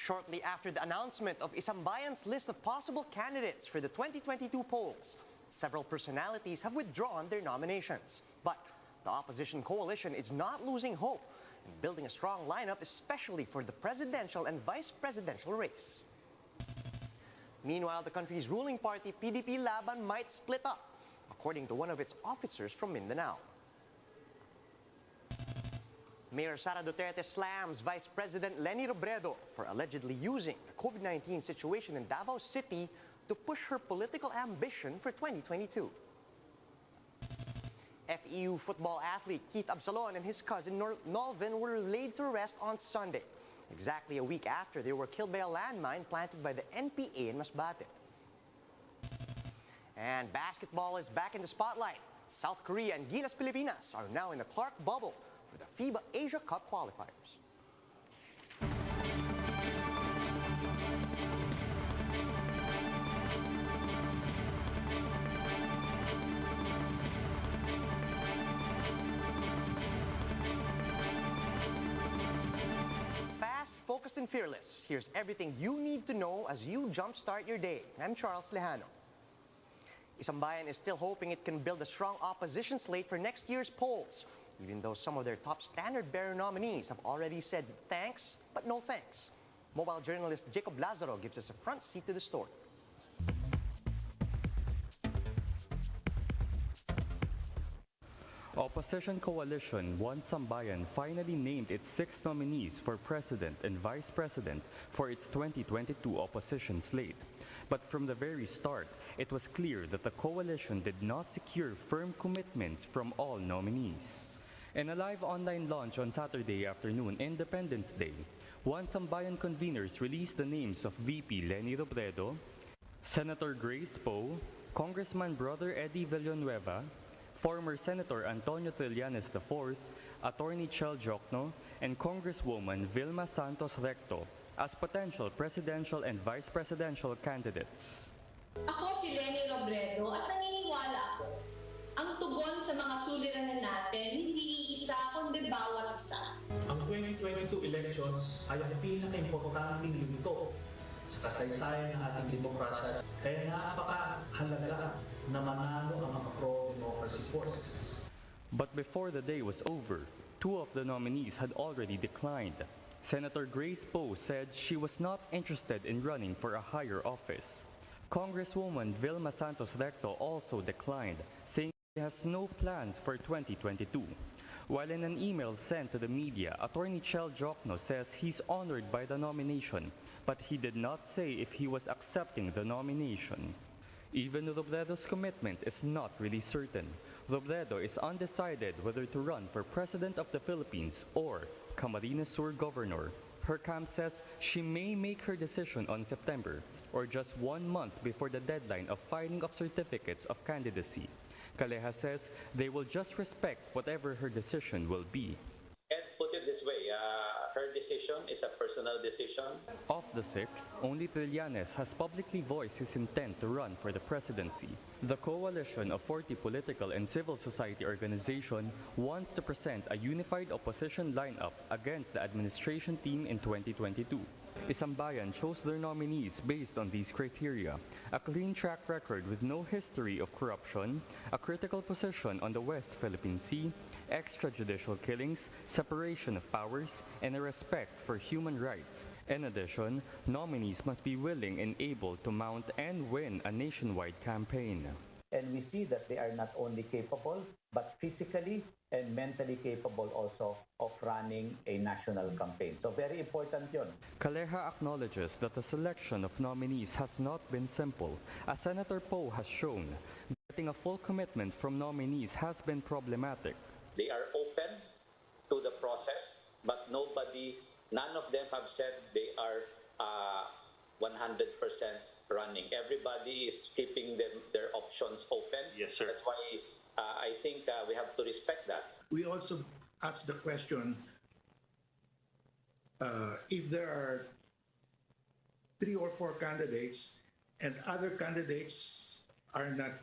Shortly after the announcement of Isambayan's list of possible candidates for the 2022 polls, several personalities have withdrawn their nominations. But the opposition coalition is not losing hope in building a strong lineup, especially for the presidential and vice presidential race. Meanwhile, the country's ruling party, PDP Laban, might split up, according to one of its officers from Mindanao. Mayor Sara Duterte slams Vice President Leni Robredo for allegedly using the COVID-19 situation in Davao City to push her political ambition for 2022. FEU football athlete Keith Absalon and his cousin Noel were laid to rest on Sunday, exactly a week after they were killed by a landmine planted by the NPA in Masbate. And basketball is back in the spotlight. South Korea and Gilas Pilipinas are now in the Clark bubble for the FIBA Asia Cup qualifiers. Fast, focused, and fearless. Here's everything you need to know as you jumpstart your day. I'm Charles Lejano. Isambayan is still hoping it can build a strong opposition slate for next year's polls, even though some of their top standard-bearer nominees have already said thanks, but no thanks. Mobile journalist Jacob Lazaro gives us a front seat to the story. Opposition coalition One Sambayan finally named its 6 nominees for president and vice president for its 2022 opposition slate. But from the very start, it was clear that the coalition did not secure firm commitments from all nominees. In a live online launch on Saturday afternoon, Independence Day, One Sambayan conveners released the names of VP Leni Robredo, Senator Grace Poe, Congressman Brother Eddie Villanueva, former Senator Antonio Trillanes IV, Attorney Chel Jokno, and Congresswoman Vilma Santos Recto as potential presidential and vice presidential candidates. Ako si Leni Robredo at naniniwala ako, ang tugon sa mga suliranin natin hindi iisa kundi bawat isa. Ang 2022 elections ay ang pinaka-importanting yugto sa kasaysayan ng ating demokrasya. Kaya napakahalaga na manalo ang mga pro-democracy forces. But before the day was over, 2 of the nominees had already declined. Senator Grace Poe said she was not interested in running for a higher office. Congresswoman Vilma Santos Recto also declined, saying she has no plans for 2022. While in an email sent to the media, Attorney Chel Jokno says he's honored by the nomination, but he did not say if he was accepting the nomination. Even Robredo's commitment is not really certain. Robredo is undecided whether to run for President of the Philippines or Camarines Sur Governor. Her camp says she may make her decision on September, or just 1 month before the deadline of filing of certificates of candidacy. Calleja says they will just respect whatever her decision will be. And put it this way, her decision is a personal decision. Of the 6, only Trillanes has publicly voiced his intent to run for the presidency. The coalition of 40 political and civil society organizations wants to present a unified opposition lineup against the administration team in 2022. Isambayan chose their nominees based on these criteria: a clean track record with no history of corruption, a critical position on the West Philippine Sea, extrajudicial killings, separation of powers, and a respect for human rights. In addition, nominees must be willing and able to mount and win a nationwide campaign. And we see that they are not only capable, but physically and mentally capable also of running a national campaign. So very important yun. Calleja acknowledges that the selection of nominees has not been simple. As Senator Poe has shown, getting a full commitment from nominees has been problematic. They are open to the process, but none of them have said they are 100% running. Everybody is keeping their options open. Yes, sir. That's why I think we have to respect that. We also asked the question, if there are 3 or 4 candidates and other candidates are not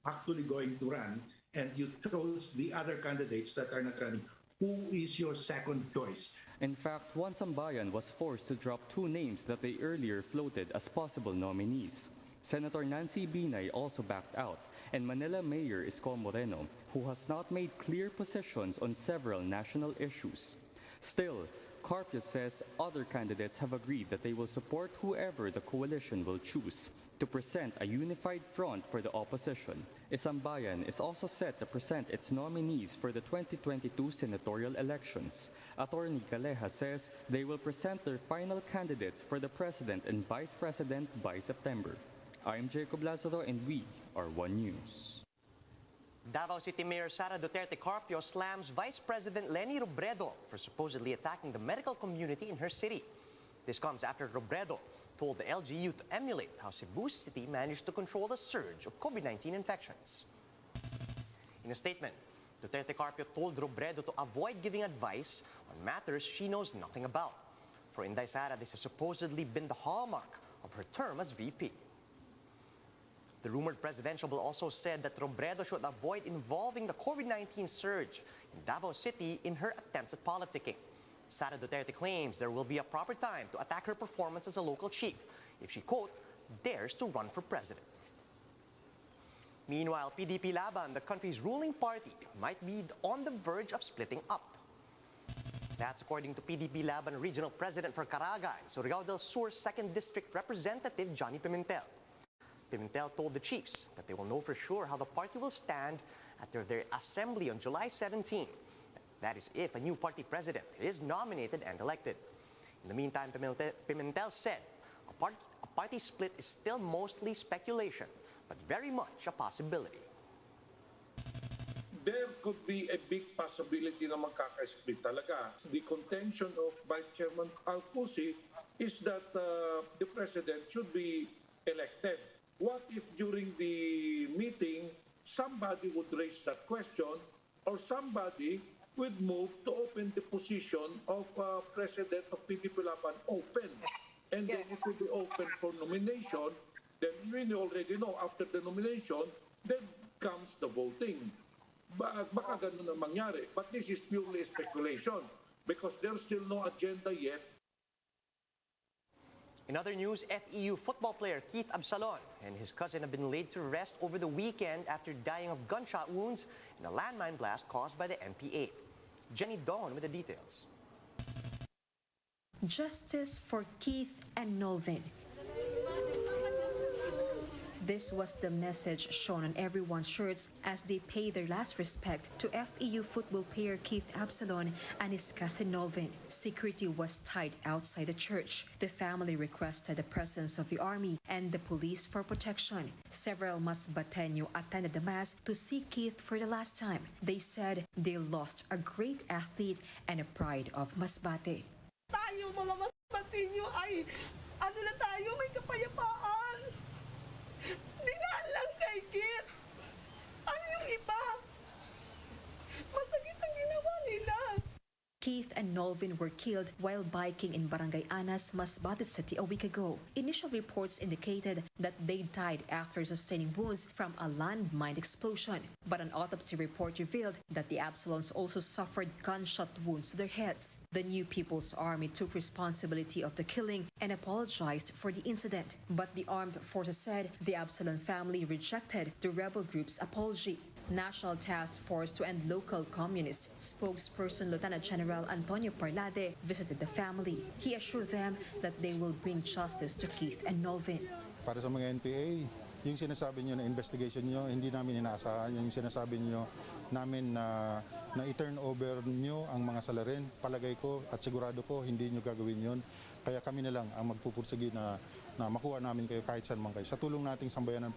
actually going to run, and you chose the other candidates that are not running, who is your second choice? In fact, one sambayan was forced to drop two names that they earlier floated as possible nominees. Senator Nancy Binay also backed out, and Manila Mayor Isko Moreno, who has not made clear positions on several national issues. Still, Carpio says other candidates have agreed that they will support whoever the coalition will choose to present a unified front for the opposition. Isambayan is also set to present its nominees for the 2022 senatorial elections. Attorney Caleja says they will present their final candidates for the president and vice president by September. I'm Jacob Lazaro and we are One News. Davao City Mayor Sara Duterte Carpio slams Vice President Leni Robredo for supposedly attacking the medical community in her city. This comes after Robredo told the LGU to emulate how Cebu City managed to control the surge of COVID-19 infections. In a statement, Duterte Carpio told Robredo to avoid giving advice on matters she knows nothing about. For Inday Sara, this has supposedly been the hallmark of her term as VP. The rumored presidential bill also said that Robredo should avoid involving the COVID-19 surge in Davao City in her attempts at politicking. Sara Duterte claims there will be a proper time to attack her performance as a local chief if she, quote, dares to run for president. Meanwhile, PDP Laban, the country's ruling party, might be on the verge of splitting up. That's according to PDP Laban Regional President for Caraga, Surigao del Sur 2nd District Representative Johnny Pimentel. Pimentel told the chiefs that they will know for sure how the party will stand at their assembly on July 17. That is if a new party president is nominated and elected. In the meantime, Pimentel said a party split is still mostly speculation, but very much a possibility. There could be a big possibility na magkaka-split talaga. The contention of Vice Chairman Alcusi is that the president should be elected. What if during the meeting, somebody would raise that question or somebody would move to open the position of President of PDP Laban open? And then it will be open for nomination. Then we already know after the nomination, then comes the voting. Baka ganun ang mangyari. But this is purely speculation because there's still no agenda yet. In other news, FEU football player Keith Absalon and his cousin have been laid to rest over the weekend after dying of gunshot wounds in a landmine blast caused by the NPA. Jenny Dawn with the details. Justice for Keith and Noel. This was the message shown on everyone's shirts as they pay their last respect to FEU football player Keith Absalon and his cousin Noel. Security was tight outside the church. The family requested the presence of the army and the police for protection. Several Masbateño attended the mass to see Keith for the last time. They said they lost a great athlete and a pride of Masbate. Tayo mga Masbateño ay ano na tayo, may kapayapaan. Dinaan lang kay Kit. Ano yung iba? Masakit ang ginawa nila. Keith and Noel were killed while biking in Barangay Anas, Masbate City a week ago. Initial reports indicated that they died after sustaining wounds from a landmine explosion. But an autopsy report revealed that the Absalons also suffered gunshot wounds to their heads. The New People's Army took responsibility of the killing and apologized for the incident. But the armed forces said the Absalon family rejected the rebel group's apology. National Task Force to End Local Communist spokesperson Lieutenant General Antonio Parlade visited the family. He assured them that they will bring justice to Keith and Noel. Para sa mga NPA, yung sinasabi niyo na investigation niyo, hindi namin inaasahan. Yung sinasabi niyo namin na i-turn over niyo ang mga salarin. Palagay ko at sigurado ko hindi niyo gagawin yon. Kaya kami na lang ang magpupursige na makuha namin kayo kahit saan man kayo. Sa tulong nating sambayanan.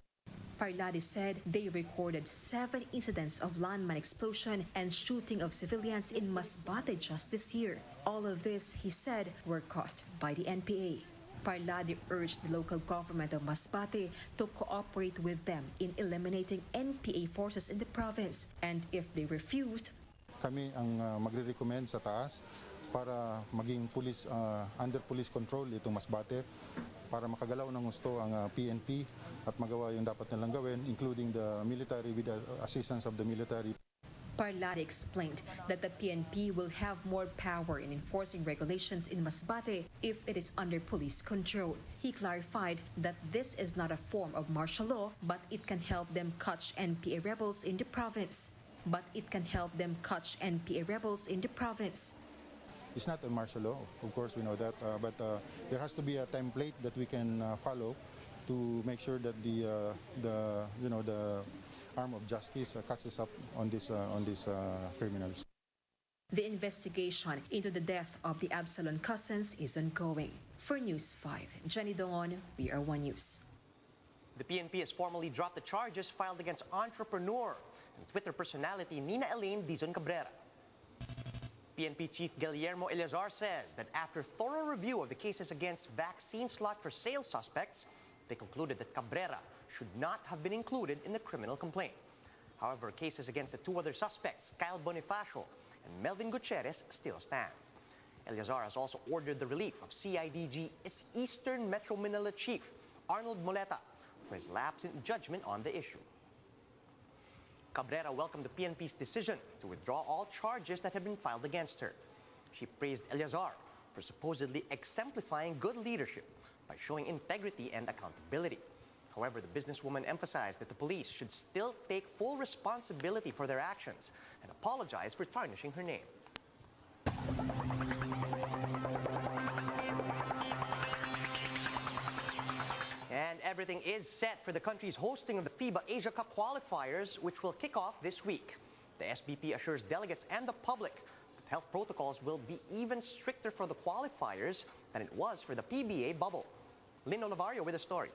Parlade said they recorded 7 incidents of landmine explosion and shooting of civilians in Masbate just this year. All of this, he said, were caused by the NPA. Parlade urged the local government of Masbate to cooperate with them in eliminating NPA forces in the province. And if they refused, kami ang magre-recommend sa taas para maging under police control itong Masbate para makagalaw ng gusto ang PNP at magawa yung dapat nilang gawin, including the military with the assistance of the military. Parlade explained that the PNP will have more power in enforcing regulations in Masbate if it is under police control. He clarified that this is not a form of martial law, but it can help them catch NPA rebels in the province. It's not a martial law, of course we know that, but there has to be a template that we can follow to make sure that the arm of justice catches up on these criminals. The investigation into the death of the Absalon cousins is ongoing. For News 5, Jenny Dongon, BR1 News. The PNP has formally dropped the charges filed against entrepreneur and Twitter personality Nina Elaine Dijon Cabrera. PNP Chief Guillermo Eleazar says that after thorough review of the cases against vaccine slot for sale suspects, they concluded that Cabrera should not have been included in the criminal complaint. However, cases against the two other suspects, Kyle Bonifacio and Melvin Gutierrez, still stand. Eleazar has also ordered the relief of CIDG Eastern Metro Manila Chief Arnold Moleta for his lapse in judgment on the issue. Cabrera welcomed the PNP's decision to withdraw all charges that had been filed against her. She praised Eleazar for supposedly exemplifying good leadership by showing integrity and accountability. However, the businesswoman emphasized that the police should still take full responsibility for their actions and apologize for tarnishing her name. And everything is set for the country's hosting of the FIBA Asia Cup qualifiers, which will kick off this week. The SBP assures delegates and the public that health protocols will be even stricter for the qualifiers than it was for the PBA bubble. Lynn Olivario with a story.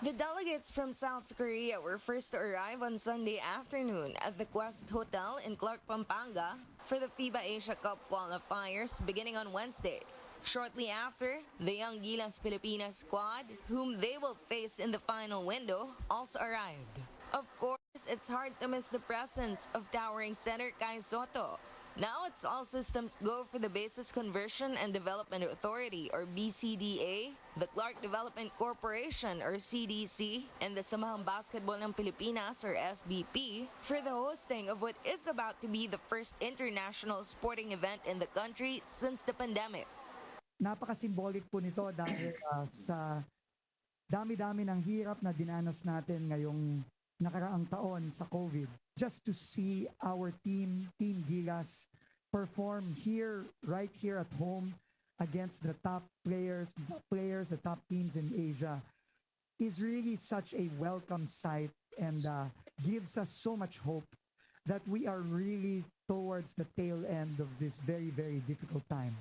The delegates from South Korea were first to arrive on Sunday afternoon at the Quest Hotel in Clark, Pampanga for the FIBA Asia Cup qualifiers beginning on Wednesday. Shortly after, the young Gilas Pilipinas squad, whom they will face in the final window, also arrived. Of course, it's hard to miss the presence of towering center Kai Soto. Now it's all systems go for the Basis Conversion and Development Authority or BCDA, the Clark Development Corporation or CDC, and the Samahang Basketball ng Pilipinas or SBP for the hosting of what is about to be the first international sporting event in the country since the pandemic. Napaka-symbolic po nito dahil sa dami-dami ng hirap na dinanas natin ngayong nakaraang taon sa COVID. Just to see our Team Gilas, perform here, right here at home against the top players, the top teams in Asia, is really such a welcome sight and gives us so much hope that we are really towards the tail end of this very, very difficult time.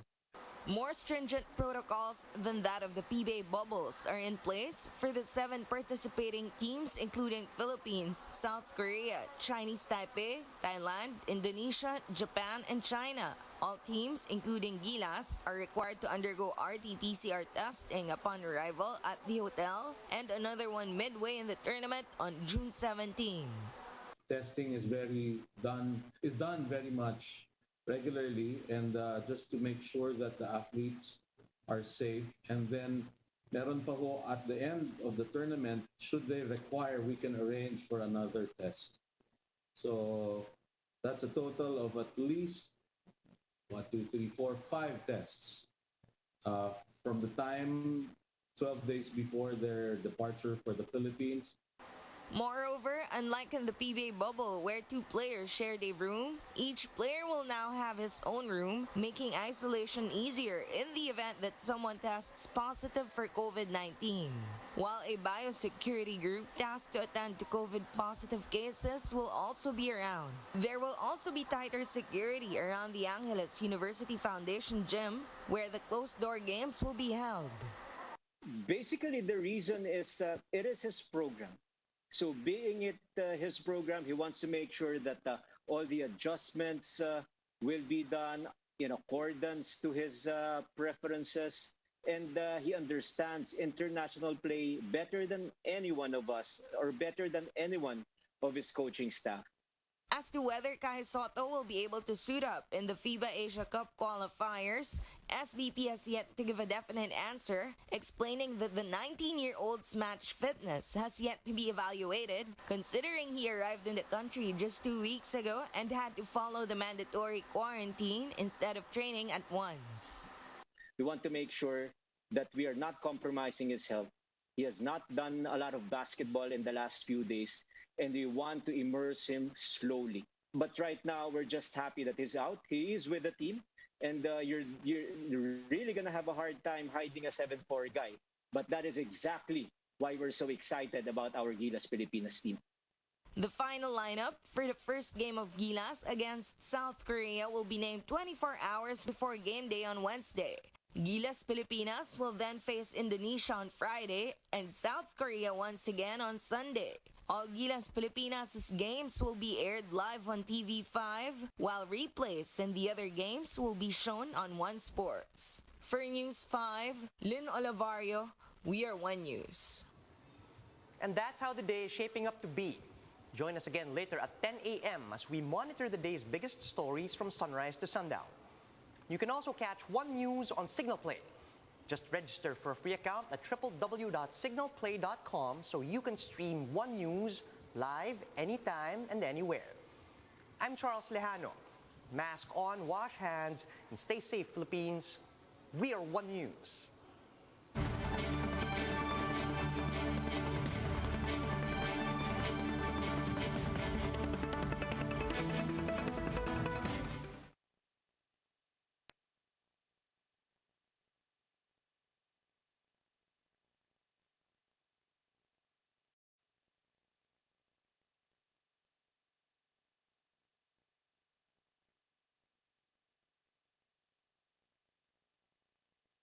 More stringent protocols than that of the PBA bubbles are in place for the 7 participating teams, including Philippines, South Korea, Chinese Taipei, Thailand, Indonesia, Japan, and China. All teams, including Gilas, are required to undergo RT-PCR testing upon arrival at the hotel and another one midway in the tournament on June 17. Testing is done very much regularly and just to make sure that the athletes are safe. And then meron pa ho at the end of the tournament, should they require, we can arrange for another test. So that's a total of at least 5 tests from the time 12 days before their departure for the Philippines. Moreover, unlike in the PBA bubble where 2 players shared a room, each player will now have his own room, making isolation easier in the event that someone tests positive for COVID-19. While a biosecurity group tasked to attend to COVID-positive cases will also be around. There will also be tighter security around the Angeles University Foundation gym, where the closed-door games will be held. Basically, the reason is it is his program. So being it his program, he wants to make sure that all the adjustments will be done in accordance to his preferences. And he understands international play better than any one of us or better than anyone of his coaching staff. As to whether Kai Soto will be able to suit up in the FIBA Asia Cup qualifiers, SBP has yet to give a definite answer, explaining that the 19-year-old's match fitness has yet to be evaluated, considering he arrived in the country just 2 weeks ago and had to follow the mandatory quarantine instead of training at once. We want to make sure that we are not compromising his health. He has not done a lot of basketball in the last few days, and we want to immerse him slowly. But right now, we're just happy that he's out. He is with the team, and you're really going to have a hard time hiding a 7'4" guy. But that is exactly why we're so excited about our Gilas Pilipinas team. The final lineup for the first game of Gilas against South Korea will be named 24 hours before game day on Wednesday. Gilas Pilipinas will then face Indonesia on Friday and South Korea once again on Sunday. All Gilas Pilipinas' games will be aired live on TV5, while replays and the other games will be shown on One Sports. For News 5, Lynn Olivario, we are One News. And that's how the day is shaping up to be. Join us again later at 10 a.m. as we monitor the day's biggest stories from sunrise to sundown. You can also catch One News on Signal Play. Just register for a free account at www.signalplay.com so you can stream One News live anytime and anywhere. I'm Charles Lejano. Mask on, wash hands, and stay safe, Philippines. We are One News.